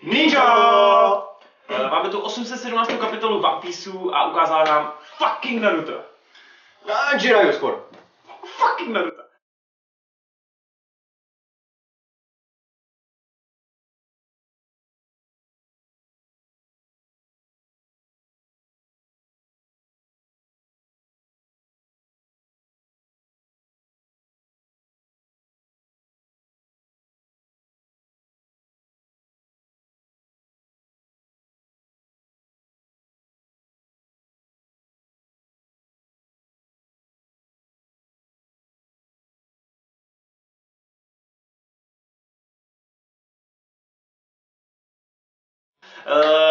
Ninja! Máme tu 817. kapitolu One Pieceu a ukázala nám fucking Naruto. Jiraiya skôr. Fucking Naruto.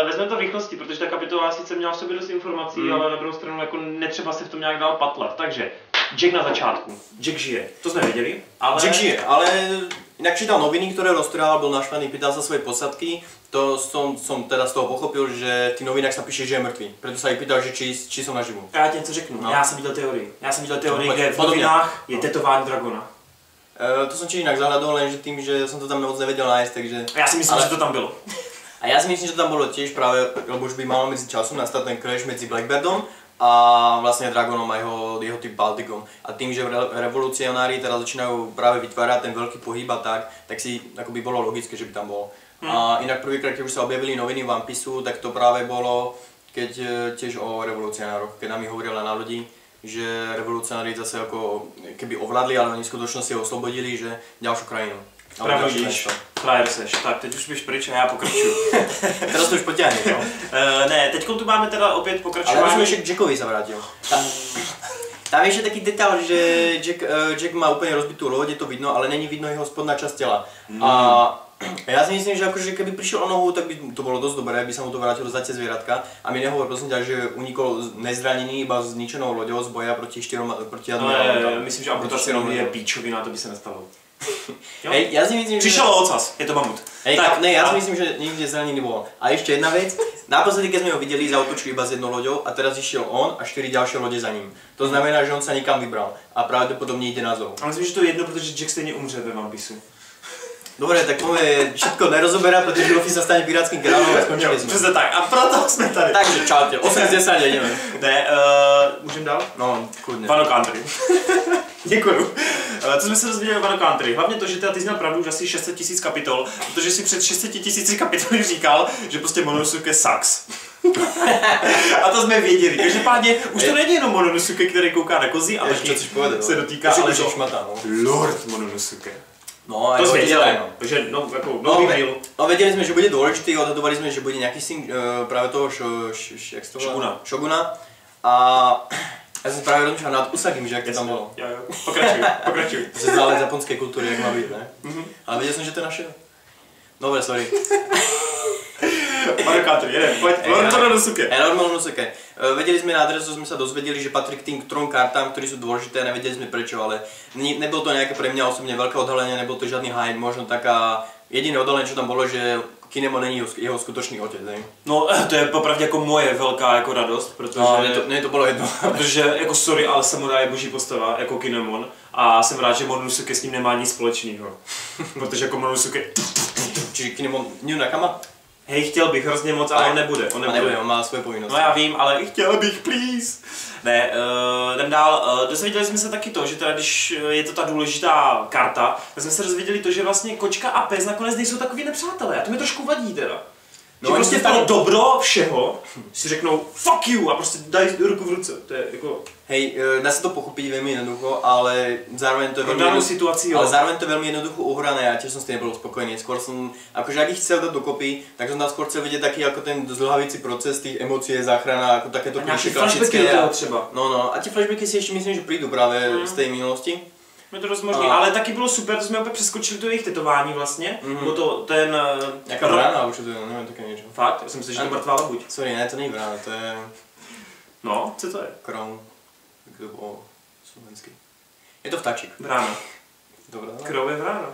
Vezmeme to v rychlosti, protože ta kapitola sice měla v sobě dost informací, ale na druhou stranu jako netřeba se v tom nějak dál patlat. Takže Jack na začátku. Jack žije. To jsme věděli, ale... Jack žije, ale inak čítal noviny, ktoré roztrhal, bol naštvaný, pýtal sa svojej podsadky. To som teda z toho pochopil, že v tých novinách sa píše, že je mŕtvý. Preto sa jej pýtal, že či som naživu. Já ti něco řeknu. No. Já jsem viděl teorii, kde v novinách je tetování dragona. To som tiež inak zahľadol, lenže tým, že som to tam moc nevedel nájsť, takže... Já si myslím, že to tam bylo. A ja si myslím, že to tam bolo tiež práve, lebo už by malo medzi časom nastať ten crash medzi Blackbeardom a vlastne Dragonom a jeho tým Baltigom. A tým, že revolucionári teraz začínajú práve vytvárať ten veľký pohyb a tak si akoby bolo logické, že by tam bol. A inak prvýkrát, keď už sa objavili noviny One Pieceu, tak to práve bolo, keď tiež o revolucionároch, keď nám hovorila na ľudí, že revolucionári zase ako keby ovládli, ale oni v skutočnosti oslobodili, že ďalšiu krajinu. Pravdíš, frajer seš. Tak, teď už běž pryč a já pokračuju. Teraz to už potiahne, no? Ne, teď tu máme teda opět pokračování. Ale musím ešte Jackovi sa vrátil. Tam je ešte taký detail, že Jack má úplne rozbitú loď, je to vidno, ale není vidno jeho spodná časť tela. A ja si myslím, že akože keby prišiel o nohu, tak by to bolo dosť dobré, aby sa mu to vrátilo za tie zvieratka. A mi nehovor prosím ťa, že unikol nezranený iba s zničenou loďou z boja proti admirálom. Myslím, že amputace nohy je píčovina, to by se nestalo. Hej, ja si myslím, že... Přišel ocas, je to mamut. Hej, tak, ne, ja si myslím, že nikde zranený nebol. A ešte jedna vec, naposledy keď sme ho videli, zautočili iba s jednou loďou a teraz išiel on a 4 ďalšie lode za ním. To znamená, že on sa nikam vybral a pravdepodobne ide na zoo. Ale myslím, že to je jedno, protože Jack stejně umře ve One Pieceu. Dobre, tak poďme všetko nerozoberá, pretože Luffy sa stane pirátským kráľom a skončili sme. Přesně tak, a proto jsme tady. Takže čaute, 8 z 10 ideme. Ne, můžem dál? No, kľudne. Wano Country. Děkuju. Co jsme se dozvěděli o Wano Country? Hlavně to, že ty jsi měl pravdu už asi 600 000 kapitol, protože si před 600 000 kapitoly říkal, že prostě Mononosuke sucks. A to jsme věděli. Každopádně už to není jenom Mononosuke, který kouká na kozy, ale taky se dotýká, ale to Lord Mononosuke. No, to jsme věděli, takže no, jako nový díl. No, vedeli sme, že bude dôležitý, odhadovali sme, že bude nejaký syn práve toho Shoguna. A ja som práve rozmýšľal nad Usagim, že jak to tam bolo. Jo. Pokračuj. To je zálež japonskej kultúry, jak má byť, ne? Ale vedel som, že to je naše. Dobre, sorry. Wano Country, jeden, poď, Lord Mononosuke. Lord Mononosuke. Vedeli sme na adresu, sme sa dozvedeli, že patrí k tým 3 kartám, ktorí sú dôležité, nevedeli sme prečo, ale nebolo to nejaké pre mňa osobne veľké odhalenie, nebol to žiadny hype, možno taká jediné odhalenie, čo tam bolo, že Kinemon není jeho skutočný otec, ne? No, to je popravdě jako moje velká jako radost, protože... No, to bylo jedno. Protože, jako sorry, ale Samurai je boží postava, jako Kinemon, a jsem rád, že Mononosuke s ním nemá nic společného. Protože jako Mononosuke... Čiže Kinemon New Nakama? Hej, chtěl bych hrozně moc, ale on nebude. On má svoje povinnosti. No já vím, ale chtěl bych, please. Ne, jdem dál. Dozvěděli jsme se taky to, že teda když je to ta důležitá karta, tak jsme se dozvěděli to, že vlastně kočka a pes nakonec nejsou takový nepřátelé. A to mi trošku vadí teda. No, že prostě to dobro všeho si řeknou fuck you a prostě dají ruku v ruce. To je jako... Hej, dá sa to pochopiť veľmi jednoducho, ale zároveň to je veľmi jednoducho uhrané a tiež som s tým nebol spokojný. Skôr som, akože ak ich chcel dať dokopy, tak som tam skôr chcel vidieť taký ako ten zdĺhavící proces tých emócií, záchrana, ako takéto klasické. No, a tie flashbacky si ešte myslím, že prídu práve z tej minulosti. Je to dost možný, ale taky bylo super, to jsme opět přeskočili to jejich tetování vlastně, bylo to ten... Jaká brána, už to je, nevím, také něco. Fakt? Já jsem myslel, že to mrtvá labuť. Sorry, ne, to není brána, to je... No, co to je? Crown. Jak to bylo slovensky. Je to vtáčik. Brána. Dobrá. Crow je brána.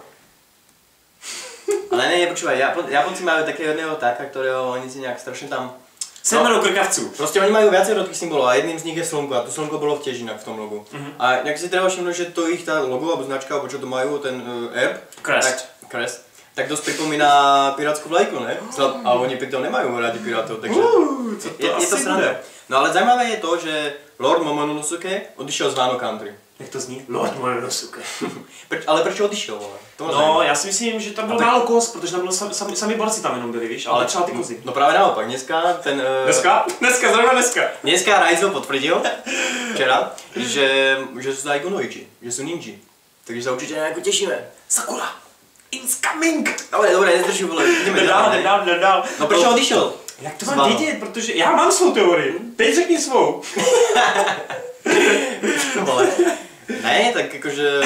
Ale ne, počúvaj, Japonci majú takého jedného vtáka, ktorého oni si nejak strašne tam... 7 krkavců. Proste oni majú viacero tých symbolov a jedným z nich je slnko a to slnko bolo tiež inak v tom logu. A nejak si treba všimnúť, že to ich tá logo alebo značka, alebo čo to majú, ten erb, Crest. Crest, tak dost připomíná pirátskou vlajku, ne? A oni přitom nemají rádi pirátov, takže co to je to sranda. No ale zajímavé je to, že Lord Momonosuke odišel z Wano Country. Jak to zní? Lord Momonosuke. Ale proč odešel, vole? No, já si myslím, že tam bylo málo koz, protože tam bylo sami borci tam jenom byli, víš, ale třeba ty kozy. No právě naopak, dneska ten... Dneska Raizo potvrdil, včera, že jsou Daigunoichi, že jsou ninji. Takže se určitě nějak těšíme. Sakura! It's coming! Dobré, nezdržuji, vole, jdeme dál. No proč odešel? Jak to mám vědět, protože já mám svou teorii. Teď řekni svou. Ne, tak jakože...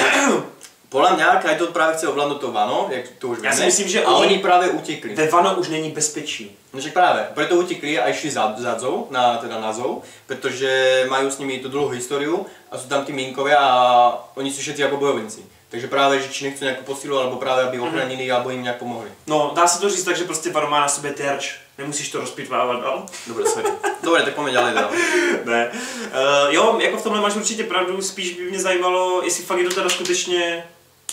Podle mě Kaito právě chce ovládnout to Wano, jak to už já si myslím, že oni právě utekli. Ve Wano už není bezpečí. No však právě, proto utekli a išli za Zou, na Zou, protože mají s nimi tu dlouhou historiu a jsou tam ty Minkovia a oni jsou všetci jako bojovníci. Takže právě, že či nechcou nějakou posilu, alebo právě, aby ochránili, alebo jim nějak pomohli. No, dá se to říct tak, že prostě Wano má na sobě terč. Nemusíš to rozpitvávat dál. Dobré, sorry. Dobré, tak pojďme dále dál. Ne. Jo, jako v tomhle máš určitě pravdu, spíš by mě zajímalo, jestli fakt je to teda skutečně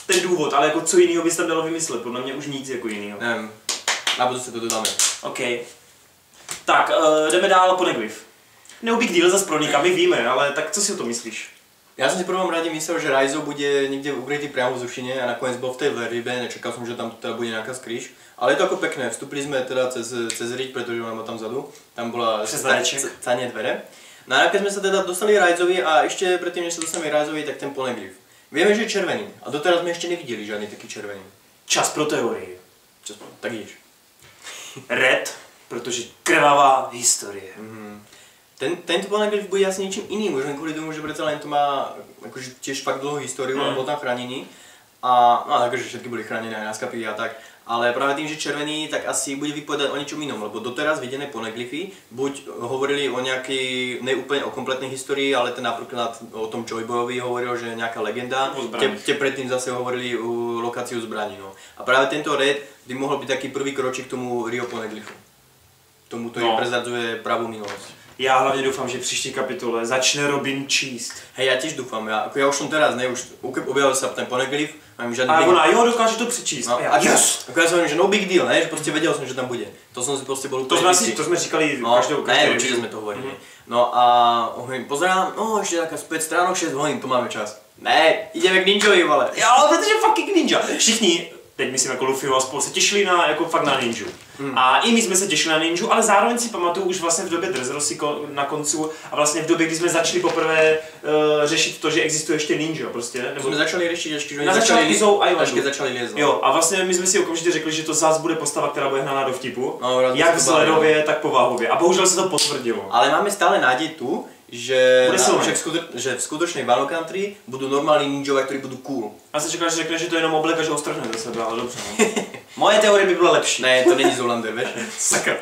ten důvod, ale jako co jiného bys tam dalo vymyslet, podle mě už nic jako jiného. Nevím, na budoucí se to dodáme. OK. Tak, jdeme dál po Poneglyph. No big deal zase pro my víme, ale tak co si o to myslíš? Já jsem si v prvom rade myslel, že Raizo bude někde ukrytý priamo v Zušine a nakonec byl v té velrybe, nečekal jsem, že tam teda bude nějaká skrýž. Ale je to jako pekné, vstupili jsme teda cez riť, protože ona má tam vzadu, tam byla cánie dvere. No a keď jsme se teda dostali Raizovi a ještě předtím, než se dostaneme Raizovi, tak ten Poneglyph. Víme, že je červený a doteraz jsme ještě neviděli žádný taký červený. Čas pro teorii. Tak jdeš. Red, protože krvavá historie. Tento Poneglyph bude asi něčím jiným, možná kvůli tomu, že přece len to má jakože těž fakt dlouhou historii a bylo tam chránění. A no, takže všetky byly chráněné aj na skapy a tak. Ale právě tím, že červený, tak asi bude vypovedať o něčem jinom, lebo doteraz viděné Poneglyphy buď hovorili o nějaký, ne úplně o kompletné historii, ale ten například o tom Joy Boyovi hovoril, že je nějaká legenda, tě předtým zase hovorili o lokaci zbraní. No. A právě tento Red by mohl být taký prvý kročík k tomu Rio Poneglyphu. Tomu to prezradzuje pravou minulost. Já hlavně doufám, že příští kapitole začne Robin číst. Hej, já těž doufám, já už jsem teraz, ne, už objavil se ten Poneglyph, mám žádný... A ona, jo, dokáže to přečíst. No, a yes! Jako jsem, že no big deal, ne, že prostě věděl jsem, že tam bude. To jsem si prostě byl úplně to jsme říkali každou ne, určitě jsme to hovorili. No a pozerám, no ještě taká 5 stránok, 6 hodin, to máme čas. Ne, jdeme k ninjovi, vole. Jo, protože fucking ninja. Všichni, teď myslím jako Luffy a spolu, se těšili na, jako fakt na ninju. A i my jsme se těšili na ninju, ale zároveň si pamatuju už vlastně v době Dressrosy na koncu a vlastně v době, kdy jsme začali poprvé řešit to, že existuje ještě ninja, prostě, ne? Nebo jsme začali řešit, že na začátku začali lézt. Jo, a vlastně my jsme si okamžitě řekli, že to zás bude postava, která bude hnaná do vtipu, no, jak vzhledově, tak povahově. A bohužel se to potvrdilo. Ale máme stále nádej tu, že v skutečnej Wano Country budou normální ninjové, kteří budou cool. Já jsem čekal, že řekne, že to je jenom oblek a že ho strhne ze sebe, ale dobře. No. Moje teorie by byla lepší. Ne, to není Zoolander, víš? Sakra.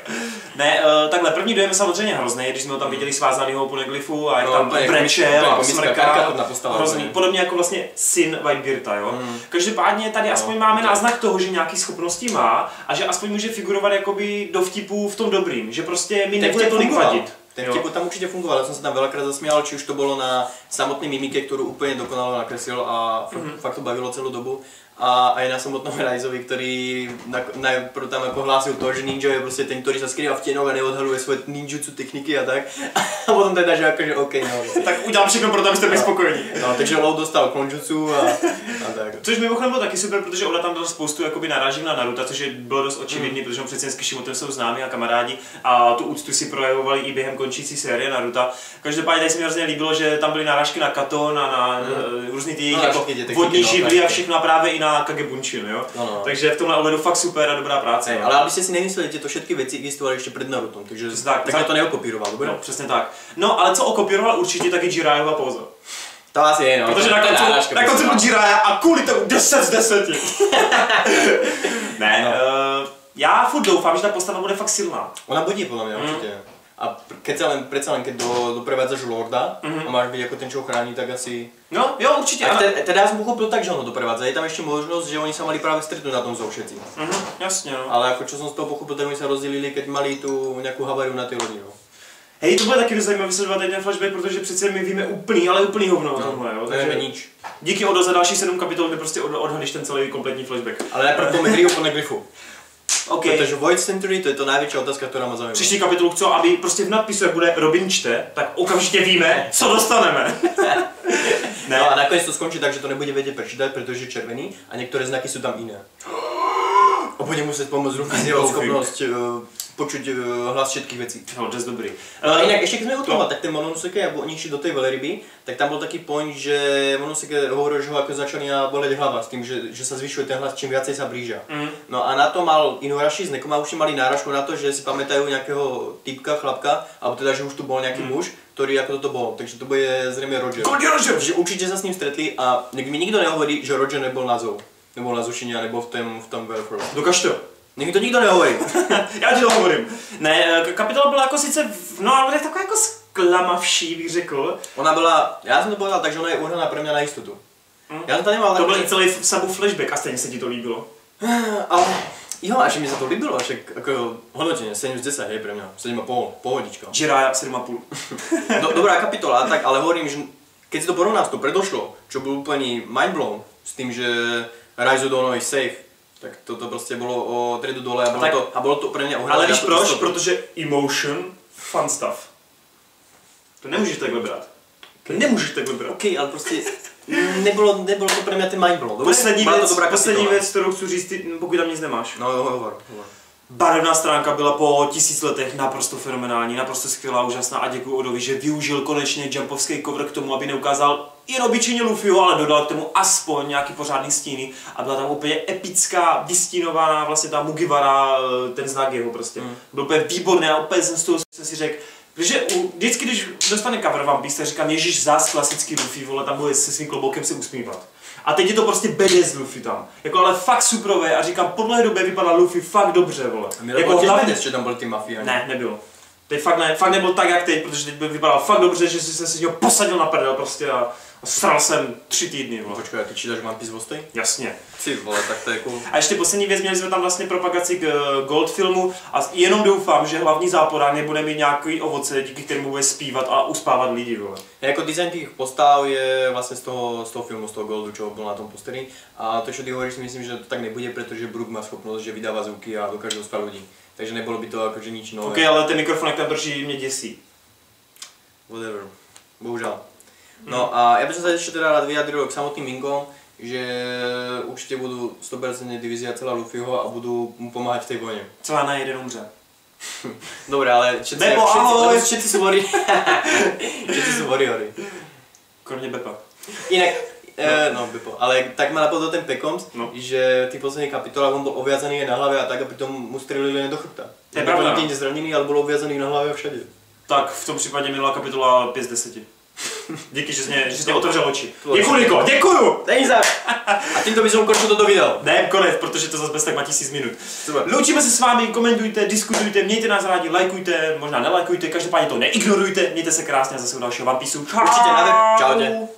Ne, takhle, první dojem je samozřejmě hrozný, když jsme ho tam viděli svázanýho Poneglyphu a jak tam breče a smrká. Hrozný, podobně jako vlastně syn Whitebearda, jo. Každopádně tady aspoň máme náznak toho, že nějaký schopnosti má a že aspoň může figurovat jakoby do vtipu v tom dobrým, že prostě mi nebude tolik vadit. Ten vtip tam určitě fungoval, já jsem se tam veľakrát zasmial, či už to bylo na samotné mimike, kterou úplně dokonale nakreslil a fakt to bavilo celou dobu. A aj na samotnom Raizovi, který najprv tam jako hlásil to, že ninja je prostě ten, který se skrývá v těnoch a neodhaluje svoje ninjutsu techniky a tak. A potom teda, že jakože OK, no. Tak udělám všechno pro to, abyste byli spokojení. No, takže Law dostal konjutsu a tak. Což mimochodem bylo taky super, protože ona tam dala spoustu jakoby narážek na Naruto, což je bylo dost očividný, protože on přece s Kishimotem jsou známí a kamarádi a tu úctu si projevovali i během končící série Naruto. Každopádně tady se mi hrozně líbilo, že tam byly narážky na Katon na různý ty jako vodní židly a všechno a právě i na Kagebunshin, jo? No. Takže v tomhle ohledu fakt super a dobrá práce. Hey, ale abyste si nemysleli, že to všetky věci existovaly ještě před Narutom, takže tak to neokopíroval, dobré? No, přesně tak. No, ale co okopíroval určitě, tak je Jiraiova póza. To asi je, no. Protože na konci byl Jiraiya a kvůli tomu 10 z 10. Ne, já furt doufám, že ta postava bude fakt silná. Ona bude, podle mě, určitě. A predsa len keď doprevádzaš Lorda a máš byť ako ten, čo ho chrání, tak asi... No, jo, určite. Teda ja som pochopil tak, že on ho doprevádza. Je tam ešte možnosť, že oni sa mali práve stretnúť na tom zoo všetci. Jasne, no. Ale ako čo som z toho pochopil, tak oni sa rozdelili, keď mali tú nejakú havariu na tej lodi, no. Hej, to bude taky zajímavé sledovat ten flashback, protože přece my víme úplný, ale úplný hovno o tomhle, jo. Takže nič. Díky Odo za další 7 kapitol, kde prostě odhalíš ten celý kompletní flashback. Ale najprv po hry o Poneglyphu. Okay. Protože Void Century, to je to největší otázka, která má zajímavá. Příští kapitolu chcou, aby prostě v nadpisu, jak bude Robin čte, tak okamžitě víme, co dostaneme. Ne. No a nakonec to skončí tak, že to nebude vědět prečítať, protože je červený a některé znaky jsou tam jiné. A bude muset pomoct ruku s jeho schopnost počuť hlas všetkých vecí. No, to je dobrý. Ale jinak ještě když jsme o tom, tak ten Mononosuke, jak oni šli do tej veľryby, tak tam byl taký point, že Mononosuke hovoril, že ho jako začali boleť hlava s tým, že sa zvyšuje ten hlas, čím viacej sa blížia. No a na to mal Inuarashi s Nekomauši mali náražku na to, že si pamätajú nejakého typka, chlapka, alebo teda, že už tu bol nejaký muž, ktorý ako toto bol. Takže to bude zrejme Roger. Že určite sa s ním stretli a mi nikto nehovorí, že Roger nebol na zoo. Nebol na Zušině a nebo v tom Wellfrost. Dokaž to. Nech mi to nikdo nehovorí. Já ti to hovorím. Ne, kapitola byla jako sice, no ale taková jako sklamavší, bych řekl. Ona byla, já jsem to povedal tak, že ona je uhraná pre mňa na jistotu. Já jsem to nemal tak. To byl i celý Sabu flashback a stejně se ti to líbilo. Ale jo, až mi se to líbilo, však jako hodnotenie 7 z 10, hej, pre mňa, 7,5, pohodička. Jiraiya 7,5. Dobrá kapitola, tak, ale hovorím, že keď si to porovná s to predošlo, čo byl úplný mindblown s tým, že Raizo je safe, tak toto prostě bylo o tredu dole a bylo to pre mňa ohrané. Ale víš proč? Protože emotion, fun stuff. To nemůžeš takhle brát. Nemůžeš takhle brát. OK, ale prostě nebylo to pre mňa ten mindblown. Poslední věc, kterou chci říct, pokud tam nic nemáš. No, hovor. Barevná stránka byla po 1000 letech naprosto fenomenální, naprosto skvělá, úžasná a děkuji Odovi, že využil konečně jumpovský cover k tomu, aby neukázal jen obyčejně Luffyho, ale dodal k tomu aspoň nějaký pořádný stíny a byla tam úplně epická, vystínovaná vlastně ta Mugiwara, ten znak jeho prostě. Byl úplně výborný a úplně z toho jsem si řekl, protože vždycky, když dostane cover One Piece, tak říkám, ježiš, zás klasický Luffy, vole, tam bude se svým kloboukem se usmívat. A teď je to prostě BDS Luffy tam. Jako ale fakt superové a říkám, po dlouhé době vypadá Luffy fakt dobře, vole. Jako hlavně, že tam byly ty mafiáni. Ne, nebylo. Teď fakt nebyl tak jak teď, protože teď by vypadal fakt dobře, že jsem si ho posadil na prdel prostě a sral jsem 3 týdny, vole. Počkej, ty čítáš One Piece vostej? Jasně. Ty vole, tak to je cool. A ještě poslední věc, měli jsme tam vlastně propagaci k Gold filmu a jenom doufám, že hlavní záporák nebude mít nějaký ovoce, díky kterému bude zpívat a uspávat lidi, vole. Jako design těch postav je vlastně z toho filmu, z toho Goldu, čo byl na tom posteri. A to, čo ty hovoríš, si myslím, že to tak nebude, protože Brook má schopnost, že vydává zvuky a dokáže uspát lidí. Takže nebylo by to jakože nič nové. Ok, ale ten mikrofon, jak tam drží, mě děsí. Whatever. Bohužel. No a já bych se ještě teda rád vyjadril k samotným Minkom, že určitě budu 100% divizia celá Luffyho a budu mu pomáhat v té vojně. Celá na jeden umře. Dobré, ale všetci jsou warriori. Všetci jsou warriori. Kromě Bepa. Jinak, no Bepo, ale tak má napadl ten Pekoms, že ty poslední kapitola on byl oviazaný na hlavě a tak, aby tomu mu střelili do chrbta. To je pravda. Nikdy nezraněný, ale byl oviazaný na hlavě všade. Tak v tom případě minulá kapitola 5 z 10. Díky, že jsi mě otevřel oči. Děkuju, Niko, děkuju! Není zač! A tímto bych ukončil toto video. Ne, konec, protože to zase bez tak má 1000 minut. Loučíme se s vámi, komentujte, diskutujte, mějte nás rádi, lajkujte, možná nelajkujte, každopádně to neignorujte, mějte se krásně a zase u dalšího One Pieceu. Určitě na web, čau tě.